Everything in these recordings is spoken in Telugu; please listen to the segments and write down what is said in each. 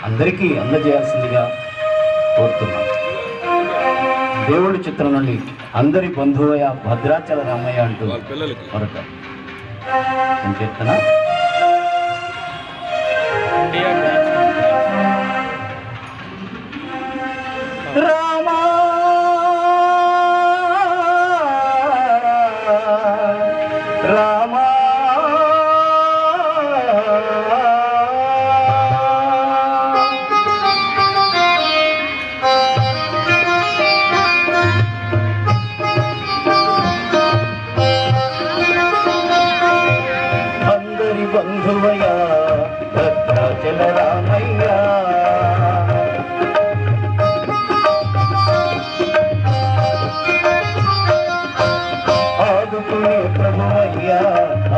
అందరికీ అందజేయాల్సిందిగా కోరుతున్నాను. దేవుడి చిత్రం నుండి అందరి బంధువయ్య భద్రాచల రామయ్య అంటూ మరొక సంకీర్తన. రామా రామా బంధువయ్య భద్రాచల రామయ్య, ఆదుకునే ప్రభువయ్య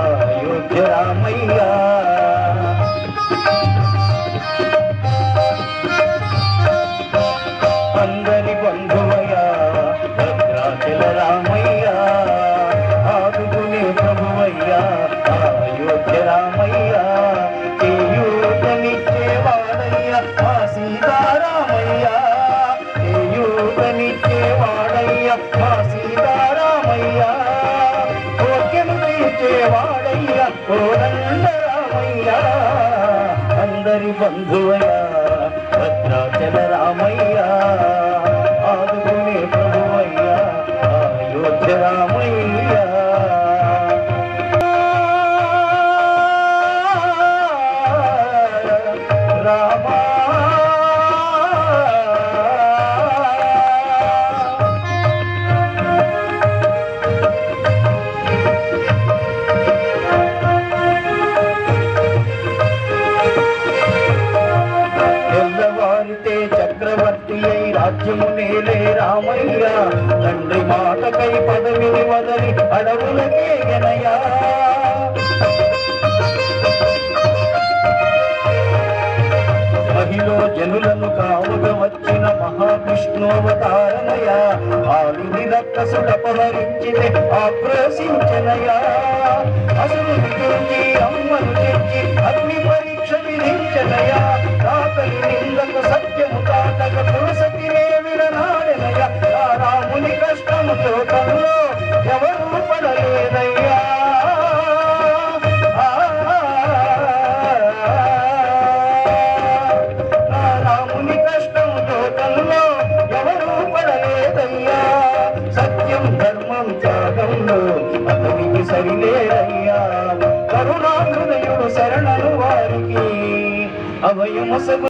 అయోధ్య రామయ్య, అందరి బంధువయ్య భద్రాచల రామయ్య, ఆదుకునే ప్రభువయ్య అయోధ్య రామయ్య, చేయూతనిచ్చేవాడయ్య మా సీతారామయ్య, చేయూతనిచ్చేవాడయ్య మా సీతారామయ్య, కోర్కెను తీర్చేవాడయ్య కోదండ రామయ్య, అందరి బంధువయ్య భద్రాచల రామయ్య, ఆదుకునే ప్రభువయ్య అయోధ్య రామయ్య. చక్రవర్తి అయి రాజ్యము నేలే రామయ్య, తండ్రి మాటకై పదవిని వదలి అడవులకే గనయ్యా, మహిళ జనులను కావుగా వచ్చిన మహావిష్ణువతారమయ, ఆలిని రక్కసుడపహరించితే ఆక్రోశించనయా, అసురుని చూచి అమ్మను తెచ్చి అగ్ని పరీక్ష విధించనయా, రాకలి నిందకు సత్యము కాటక పురుషతినే విడనాడెనయ్యా, రాముని కష్టముతో కల్లో ఎవరూ పడలేదయ్యా, రాముని కష్టముతో కల్లో ఎవరూ పడలేదయ్యా, సత్యం ధర్మం త్యాగంలో అతనికి సరిలేదయ్యా, కరుణాహృదయుడు శరణను వారికి అభయమొసగు